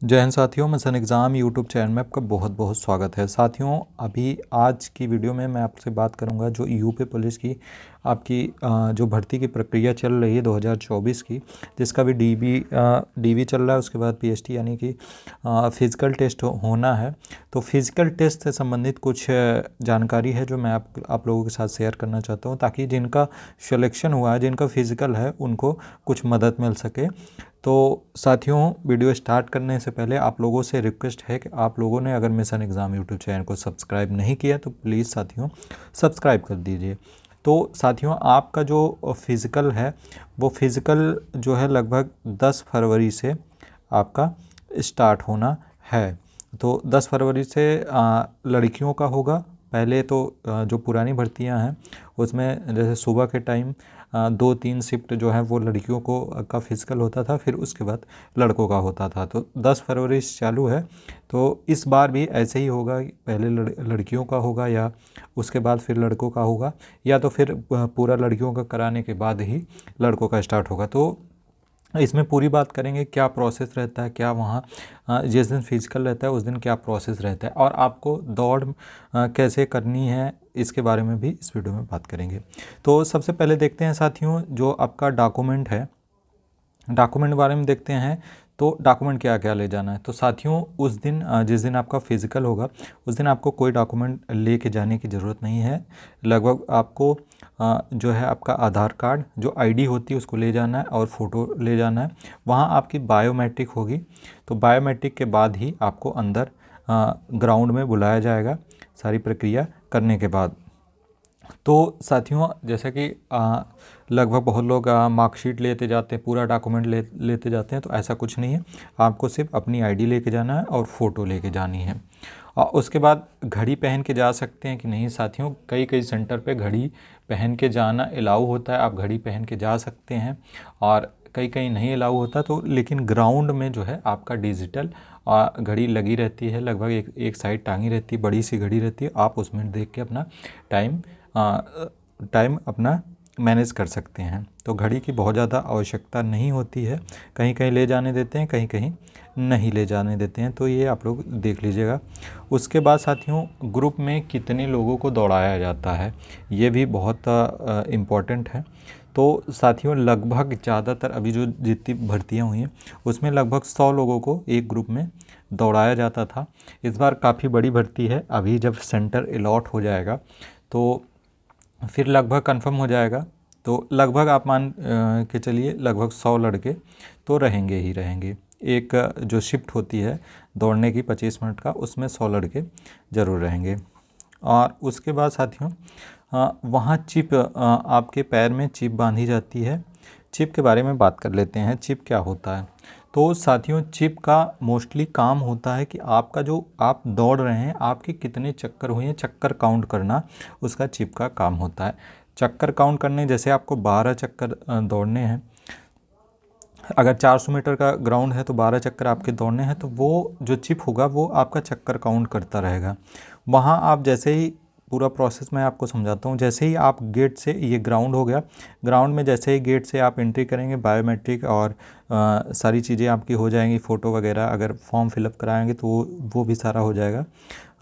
जय हिंद साथियों, mission exam YouTube channel में आपका बहुत बहुत स्वागत है। साथियों, अभी आज की वीडियो में मैं आपसे बात करूंगा जो यूपी पुलिस की आपकी जो भर्ती की प्रक्रिया चल रही है 2024 की, जिसका भी डीबी चल रहा है। उसके बाद पीएसटी यानी कि फिज़िकल टेस्ट होना है। तो फिज़िकल टेस्ट से संबंधित कुछ जानकारी है जो मैं आप लोगों के साथ शेयर करना चाहता हूँ, ताकि जिनका सिलेक्शन हुआ है, जिनका फिज़िकल है, उनको कुछ मदद मिल सके। तो साथियों, वीडियो स्टार्ट करने से पहले आप लोगों से रिक्वेस्ट है कि आप लोगों ने अगर मिशन एग्ज़ाम यूट्यूब चैनल को सब्सक्राइब नहीं किया तो प्लीज़ साथियों सब्सक्राइब कर दीजिए। तो साथियों, आपका जो फिज़िकल है वो फिज़िकल जो है लगभग 10 फरवरी से आपका स्टार्ट होना है। तो 10 फरवरी से लड़कियों का होगा। पहले तो जो पुरानी भर्तियां हैं उसमें जैसे सुबह के टाइम 2-3 शिफ्ट जो है वो लड़कियों को का फिज़िकल होता था, फिर उसके बाद लड़कों का होता था। तो 10 फरवरी से चालू है। तो इस बार भी ऐसे ही होगा, पहले लड़कियों का होगा या उसके बाद फिर लड़कों का होगा, या तो फिर पूरा लड़कियों का कराने के बाद ही लड़कों का स्टार्ट होगा। तो इसमें पूरी बात करेंगे क्या प्रोसेस रहता है, क्या वहाँ जिस दिन फिजिकल रहता है उस दिन क्या प्रोसेस रहता है, और आपको दौड़ कैसे करनी है, इसके बारे में भी इस वीडियो में बात करेंगे। तो सबसे पहले देखते हैं साथियों, जो आपका डॉक्यूमेंट है, डॉक्यूमेंट बारे में देखते हैं। तो डॉक्यूमेंट क्या क्या ले जाना है। तो साथियों, उस दिन जिस दिन आपका फिज़िकल होगा उस दिन आपको कोई डॉक्यूमेंट लेके जाने की ज़रूरत नहीं है। लगभग आपको जो है आपका आधार कार्ड, जो आईडी होती है उसको ले जाना है, और फ़ोटो ले जाना है। वहाँ आपकी बायोमेट्रिक होगी। तो बायोमेट्रिक के बाद ही आपको अंदर ग्राउंड में बुलाया जाएगा, सारी प्रक्रिया करने के बाद। तो साथियों, जैसा कि लगभग बहुत लोग मार्कशीट लेते जाते हैं, पूरा डॉक्यूमेंट लेते जाते हैं, तो ऐसा कुछ नहीं है। आपको सिर्फ अपनी आईडी लेके जाना है और फ़ोटो लेके जानी है। और उसके बाद घड़ी पहन के जा सकते हैं कि नहीं साथियों, कई कई सेंटर पे घड़ी पहन के जाना अलाउ होता है, आप घड़ी पहन के जा सकते हैं। और कहीं कहीं नहीं अलाउ होता, तो लेकिन ग्राउंड में जो है आपका डिजिटल घड़ी लगी रहती है, लगभग एक साइड टांगी रहती है, बड़ी सी घड़ी रहती है। आप उसमें देख के अपना टाइम अपना मैनेज कर सकते हैं। तो घड़ी की बहुत ज़्यादा आवश्यकता नहीं होती है। कहीं कहीं ले जाने देते हैं, कहीं कहीं नहीं ले जाने देते हैं, तो ये आप लोग देख लीजिएगा। उसके बाद साथियों, ग्रुप में कितने लोगों को दौड़ाया जाता है, ये भी बहुत इम्पॉर्टेंट है। तो साथियों, लगभग ज़्यादातर अभी जो जितनी भर्तियाँ हुई हैं उसमें लगभग 100 लोगों को एक ग्रुप में दौड़ाया जाता था। इस बार काफ़ी बड़ी भर्ती है। अभी जब सेंटर अलॉट हो जाएगा तो फिर लगभग कंफर्म हो जाएगा। तो लगभग आप मान के चलिए लगभग 100 लड़के तो रहेंगे ही रहेंगे। एक जो शिफ्ट होती है दौड़ने की 25 मिनट का, उसमें 100 लड़के ज़रूर रहेंगे। और उसके बाद साथियों, वहाँ चिप आपके पैर में चिप बांधी जाती है। चिप के बारे में बात कर लेते हैं, चिप क्या होता है। तो साथियों, चिप का मोस्टली काम होता है कि आपका जो आप दौड़ रहे हैं, आपके कितने चक्कर हुए हैं, चक्कर काउंट करना उसका चिप का काम होता है। चक्कर काउंट करने, जैसे आपको 12 चक्कर दौड़ने हैं, अगर 400 मीटर का ग्राउंड है तो 12 चक्कर आपके दौड़ने हैं, तो वो जो चिप होगा वो आपका चक्कर काउंट करता रहेगा। वहाँ आप जैसे ही, पूरा प्रोसेस मैं आपको समझाता हूँ। जैसे ही आप गेट से, ये ग्राउंड हो गया, ग्राउंड में जैसे ही गेट से आप एंट्री करेंगे, बायोमेट्रिक और सारी चीज़ें आपकी हो जाएंगी, फ़ोटो वगैरह, अगर फॉर्म फिलअप कराएंगे तो वो भी सारा हो जाएगा।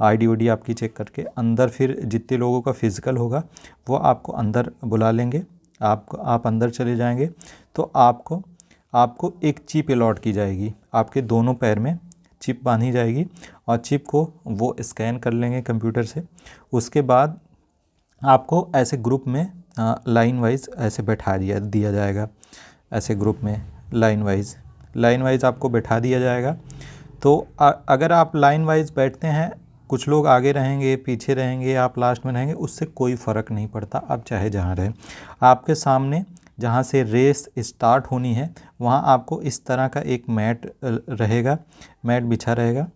आईडी वाईडी आपकी चेक करके अंदर फिर जितने लोगों का फिज़िकल होगा वो आपको अंदर बुला लेंगे। आप अंदर चले जाएंगे तो आपको एक चिप अलॉट की जाएगी, आपके दोनों पैर में चिप बांधी जाएगी, और चिप को वो स्कैन कर लेंगे कंप्यूटर से। उसके बाद आपको ऐसे ग्रुप में लाइन वाइज ऐसे बैठा दिया जाएगा। ऐसे ग्रुप में लाइन वाइज आपको बैठा दिया जाएगा। तो अगर आप लाइन वाइज बैठते हैं, कुछ लोग आगे रहेंगे, पीछे रहेंगे, आप लास्ट में रहेंगे, उससे कोई फ़र्क नहीं पड़ता, आप चाहे जहाँ रहें। आपके सामने जहाँ से रेस स्टार्ट होनी है वहाँ आपको इस तरह का एक मैट रहेगा, मैट बिछा रहेगा।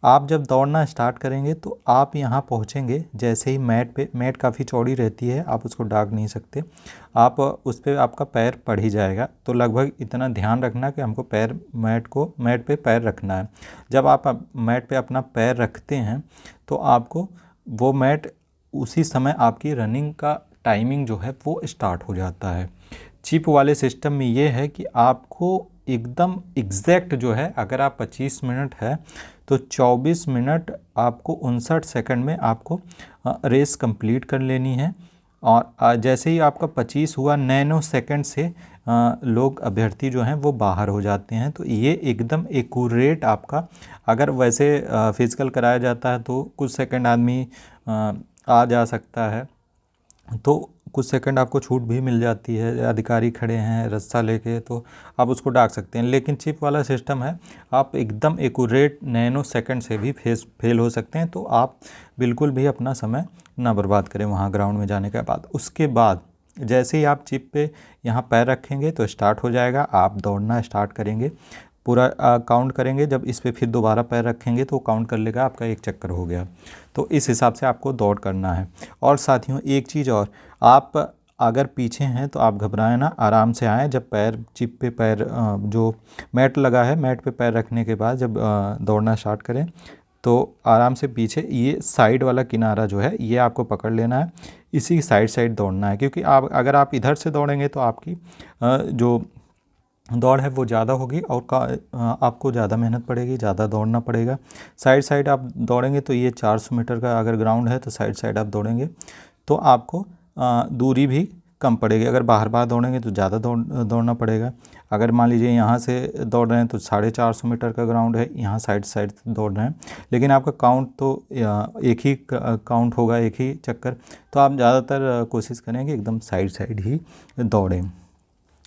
आप जब दौड़ना स्टार्ट करेंगे तो आप यहाँ पहुँचेंगे, जैसे ही मैट काफ़ी चौड़ी रहती है, आप उसको डाग नहीं सकते, आप उस पर आपका पैर पड़ ही जाएगा। तो लगभग इतना ध्यान रखना कि हमको मैट पे पैर रखना है। जब आप मैट पे अपना पैर रखते हैं तो आपको वो मैट, उसी समय आपकी रनिंग का टाइमिंग जो है वो स्टार्ट हो जाता है। चिप वाले सिस्टम में ये है कि आपको एकदम एग्जैक्ट जो है, अगर आप 25 मिनट है तो 24 मिनट आपको 59 सेकंड में आपको रेस कंप्लीट कर लेनी है। और जैसे ही आपका 25 हुआ, नैनो सेकंड से लोग अभ्यर्थी जो हैं वो बाहर हो जाते हैं। तो ये एकदम एक्यूरेट आपका, अगर वैसे फिजिकल कराया जाता है तो कुछ सेकंड आदमी आ जा सकता है, तो कुछ सेकंड आपको छूट भी मिल जाती है, अधिकारी खड़े हैं रस्सा लेके तो आप उसको डाक सकते हैं। लेकिन चिप वाला सिस्टम है, आप एकदम एक्यूरेट नैनो सेकंड से भी फेल हो सकते हैं। तो आप बिल्कुल भी अपना समय ना बर्बाद करें वहाँ ग्राउंड में जाने के बाद। उसके बाद जैसे ही आप चिप पे यहाँ पैर रखेंगे तो स्टार्ट हो जाएगा, आप दौड़ना स्टार्ट करेंगे, पूरा काउंट करेंगे। जब इस पे फिर दोबारा पैर रखेंगे तो काउंट कर लेगा, आपका 1 चक्कर हो गया। तो इस हिसाब से आपको दौड़ करना है। और साथियों एक चीज़ और, आप अगर पीछे हैं तो आप घबराएं ना, आराम से आएँ। जब पैर चिप पे पैर जो मैट लगा है, मैट पे पैर रखने के बाद जब दौड़ना स्टार्ट करें तो आराम से पीछे ये साइड वाला किनारा जो है ये आपको पकड़ लेना है, इसी साइड साइड दौड़ना है। क्योंकि आप अगर आप इधर से दौड़ेंगे तो आपकी जो दौड़ है वो ज़्यादा होगी और आपको ज़्यादा मेहनत पड़ेगी, ज़्यादा दौड़ना पड़ेगा। साइड साइड आप दौड़ेंगे तो ये 400 मीटर का अगर ग्राउंड है तो साइड साइड आप दौड़ेंगे तो आपको दूरी भी कम पड़ेगी। अगर बाहर बाहर दौड़ेंगे तो ज़्यादा दौड़ना पड़ेगा। अगर मान लीजिए यहाँ से दौड़ रहे हैं तो 450 मीटर का ग्राउंड है, यहाँ साइड साइड दौड़ रहे हैं, लेकिन आपका काउंट तो एक ही काउंट होगा, एक ही चक्कर। तो आप ज़्यादातर कोशिश करें कि एकदम साइड साइड ही दौड़ें।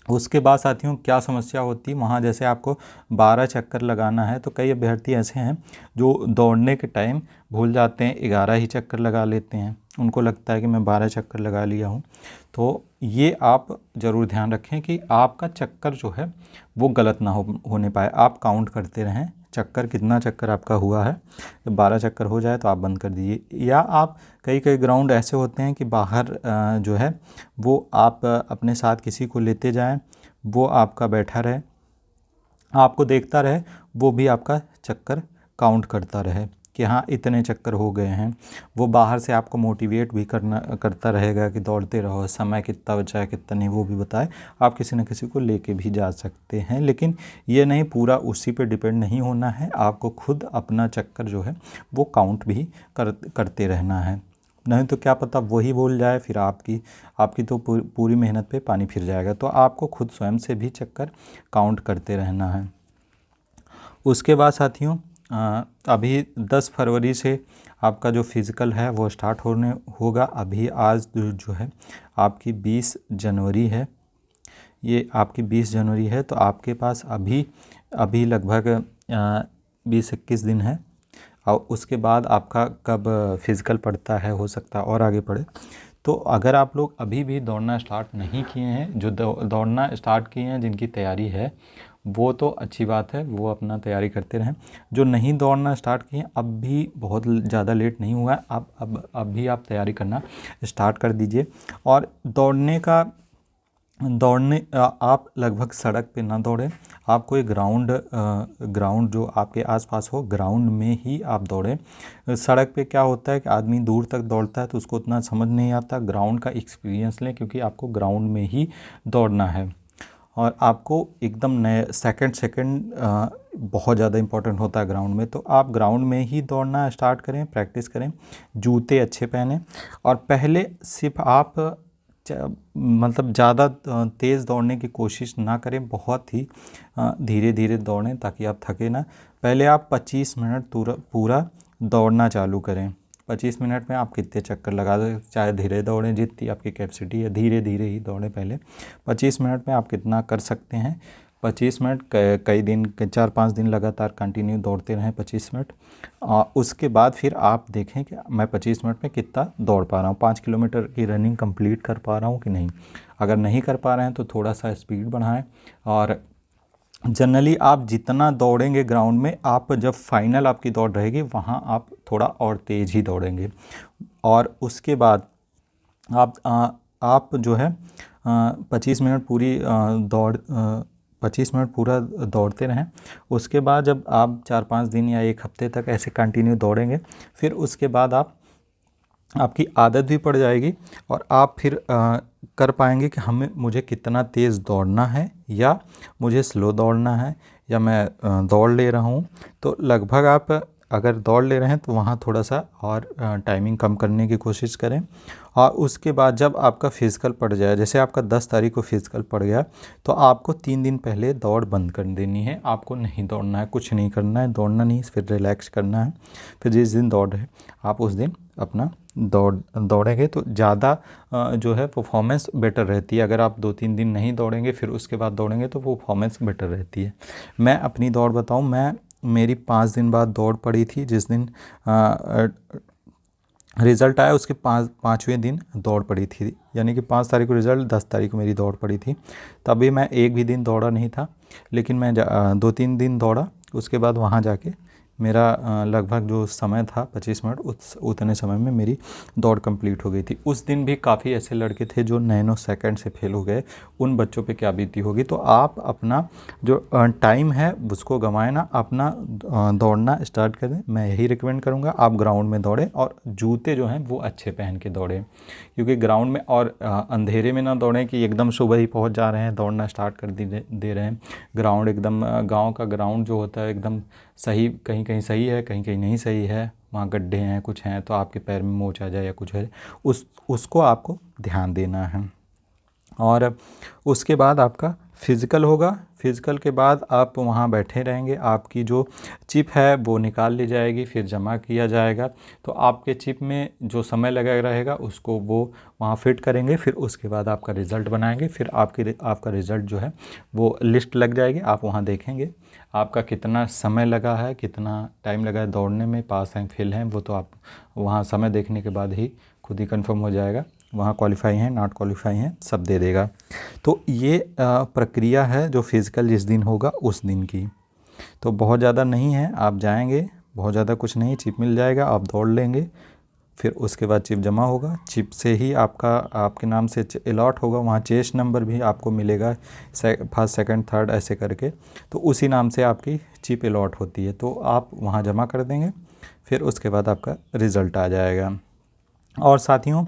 उसके बाद साथियों क्या समस्या होती है वहाँ, जैसे आपको 12 चक्कर लगाना है तो कई अभ्यर्थी ऐसे हैं जो दौड़ने के टाइम भूल जाते हैं, 11 ही चक्कर लगा लेते हैं। उनको लगता है कि मैं 12 चक्कर लगा लिया हूँ। तो ये आप ज़रूर ध्यान रखें कि आपका चक्कर जो है वो गलत ना होने पाए। आप काउंट करते रहें चक्कर, कितना चक्कर आपका हुआ है। जब 12 चक्कर हो जाए तो आप बंद कर दीजिए। या आप कई ग्राउंड ऐसे होते हैं कि बाहर जो है वो आप अपने साथ किसी को लेते जाएं, वो आपका बैठा रहे, आपको देखता रहे, वो भी आपका चक्कर काउंट करता रहे कि हाँ इतने चक्कर हो गए हैं। वो बाहर से आपको मोटिवेट भी करता रहेगा कि दौड़ते रहो, समय कितना बचा है कितना नहीं वो भी बताए। आप किसी न किसी को लेके भी जा सकते हैं, लेकिन ये नहीं पूरा उसी पे डिपेंड नहीं होना है। आपको खुद अपना चक्कर जो है वो काउंट भी करते रहना है, नहीं तो क्या पता वही भूल जाए, फिर आपकी तो पूरी मेहनत पे पानी फिर जाएगा। तो आपको खुद स्वयं से भी चक्कर काउंट करते रहना है। उसके बाद साथियों अभी 10 फरवरी से आपका जो फिज़िकल है वो स्टार्ट होगा। अभी आज जो है आपकी 20 जनवरी है, ये आपकी 20 जनवरी है। तो आपके पास अभी लगभग 20-21 दिन है। और उसके बाद आपका कब फिज़िकल पड़ता है, हो सकता है और आगे पड़े। तो अगर आप लोग अभी भी दौड़ना स्टार्ट नहीं किए हैं, जो दौड़ना स्टार्ट किए हैं, जिनकी तैयारी है वो तो अच्छी बात है, वो अपना तैयारी करते रहें। जो नहीं दौड़ना स्टार्ट किए अब भी बहुत ज़्यादा लेट नहीं हुआ है, अब भी आप तैयारी करना स्टार्ट कर दीजिए। और दौड़ने आप लगभग सड़क पे ना दौड़ें, आप कोई ग्राउंड जो आपके आसपास हो, ग्राउंड में ही आप दौड़ें। सड़क पे क्या होता है कि आदमी दूर तक दौड़ता है तो उसको उतना समझ नहीं आता। ग्राउंड का एक्सपीरियंस लें, क्योंकि आपको ग्राउंड में ही दौड़ना है और आपको एकदम नए सेकंड बहुत ज़्यादा इंपॉर्टेंट होता है ग्राउंड में। तो आप ग्राउंड में ही दौड़ना स्टार्ट करें, प्रैक्टिस करें, जूते अच्छे पहनें। और पहले सिर्फ आप मतलब ज़्यादा तेज़ दौड़ने की कोशिश ना करें, बहुत ही धीरे धीरे दौड़ें ताकि आप थके ना। पहले आप 25 मिनट पूरा दौड़ना चालू करें। 25 मिनट में आप कितने चक्कर लगा दें, चाहे धीरे दौड़ें, जितनी आपकी कैपेसिटी है, धीरे धीरे ही दौड़ें। पहले 25 मिनट में आप कितना कर सकते हैं, 25 मिनट कई दिन 4-5 दिन लगातार कंटिन्यू दौड़ते रहें 25 मिनट। उसके बाद फिर आप देखें कि मैं 25 मिनट में कितना दौड़ पा रहा हूँ, 5 किलोमीटर की रनिंग कंप्लीट कर पा रहा हूँ कि नहीं। अगर नहीं कर पा रहे हैं तो थोड़ा सा स्पीड बढ़ाएं। और जनरली आप जितना दौड़ेंगे ग्राउंड में, आप जब फाइनल आपकी दौड़ रहेगी वहाँ आप थोड़ा और तेज़ ही दौड़ेंगे। और उसके बाद आप जो है 25 मिनट 25 मिनट पूरा दौड़ते रहें। उसके बाद जब आप 4-5 दिन या 1 हफ्ते तक ऐसे कंटिन्यू दौड़ेंगे, फिर उसके बाद आप आपकी आदत भी पड़ जाएगी और आप फिर कर पाएंगे कि मुझे कितना तेज़ दौड़ना है या मुझे स्लो दौड़ना है या मैं दौड़ ले रहा हूँ। तो लगभग आप अगर दौड़ ले रहे हैं तो वहाँ थोड़ा सा और टाइमिंग कम करने की कोशिश करें। और उसके बाद जब आपका फिज़िकल पड़ जाए, जैसे आपका 10 तारीख को फिज़िकल पड़ गया, तो आपको 3 दिन पहले दौड़ बंद कर देनी है। आपको नहीं दौड़ना है, कुछ नहीं करना है, दौड़ना नहीं, फिर रिलैक्स करना है। फिर जिस दिन दौड़ रहे आप उस दिन अपना दौड़ेंगे तो ज़्यादा जो है परफॉर्मेंस बेटर रहती है। अगर आप 2-3 दिन नहीं दौड़ेंगे फिर उसके बाद दौड़ेंगे तो परफॉर्मेंस बेटर रहती है। मैं अपनी दौड़ बताऊं, मेरी 5 दिन बाद दौड़ पड़ी थी। जिस दिन रिज़ल्ट आया उसके 5वें दिन दौड़ पड़ी थी, यानी कि 5 तारीख को रिज़ल्ट, 10 तारीख को मेरी दौड़ पड़ी थी। तभी मैं एक भी दिन दौड़ा नहीं था, लेकिन मैं 2-3 दिन दौड़ा। उसके बाद वहाँ जाके मेरा लगभग जो समय था 25 मिनट, उतने समय में मेरी दौड़ कंप्लीट हो गई थी। उस दिन भी काफ़ी ऐसे लड़के थे जो नैनो सेकंड से फेल हो गए। उन बच्चों पे क्या बीती होगी। तो आप अपना जो टाइम है उसको गंवाएं ना, अपना दौड़ना स्टार्ट करें। मैं यही रिकमेंड करूँगा, आप ग्राउंड में दौड़ें और जूते जो हैं वो अच्छे पहन के दौड़ें, क्योंकि ग्राउंड में और अंधेरे में ना दौड़ें कि एकदम सुबह ही पहुँच जा रहे हैं, दौड़ना स्टार्ट कर दे रहे हैं। ग्राउंड एकदम गाँव का ग्राउंड जो होता है एकदम सही, कहीं कहीं सही है, कहीं कहीं नहीं सही है, वहाँ गड्ढे हैं, कुछ हैं, तो आपके पैर में मोच आ जाए या कुछ है, उसको आपको ध्यान देना है। और उसके बाद आपका फिज़िकल होगा। फिज़िकल के बाद आप वहाँ बैठे रहेंगे, आपकी जो चिप है वो निकाल ली जाएगी, फिर जमा किया जाएगा। तो आपके चिप में जो समय लगा रहेगा उसको वो वहाँ फिट करेंगे, फिर उसके बाद आपका रिज़ल्ट बनाएंगे। फिर आपका रिज़ल्ट जो है वो लिस्ट लग जाएगी, आप वहाँ देखेंगे आपका कितना समय लगा है, कितना टाइम लगा है दौड़ने में, पास हैं फेल हैं, वो तो आप वहाँ समय देखने के बाद ही खुद ही कंफर्म हो जाएगा। वहाँ क्वालिफाई हैं, नॉट क्वालिफाई हैं, सब दे देगा। तो ये प्रक्रिया है जो फिज़िकल जिस दिन होगा उस दिन की। तो बहुत ज़्यादा नहीं है, आप जाएंगे, बहुत ज़्यादा कुछ नहीं, चिप मिल जाएगा, आप दौड़ लेंगे। फिर उसके बाद चिप जमा होगा, चिप से ही आपके नाम से अलॉट होगा, वहाँ चेस्ट नंबर भी आपको मिलेगा, फर्स्ट सेकंड थर्ड ऐसे करके। तो उसी नाम से आपकी चिप अलॉट होती है, तो आप वहाँ जमा कर देंगे, फिर उसके बाद आपका रिज़ल्ट आ जाएगा। और साथियों,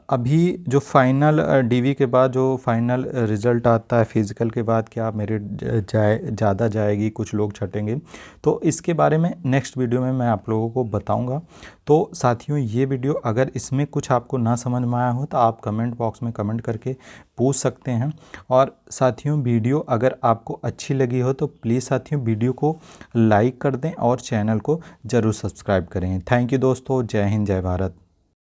अभी जो फाइनल डीवी के बाद जो फाइनल रिज़ल्ट आता है फिज़िकल के बाद, क्या मेरिट ज़्यादा जाएगी, कुछ लोग छटेंगे, तो इसके बारे में नेक्स्ट वीडियो में मैं आप लोगों को बताऊंगा। तो साथियों, ये वीडियो अगर इसमें कुछ आपको ना समझ में आया हो तो आप कमेंट बॉक्स में कमेंट करके पूछ सकते हैं। और साथियों, वीडियो अगर आपको अच्छी लगी हो तो प्लीज़ साथियों वीडियो को लाइक कर दें और चैनल को ज़रूर सब्सक्राइब करें। थैंक यू दोस्तों, जय हिंद, जय भारत।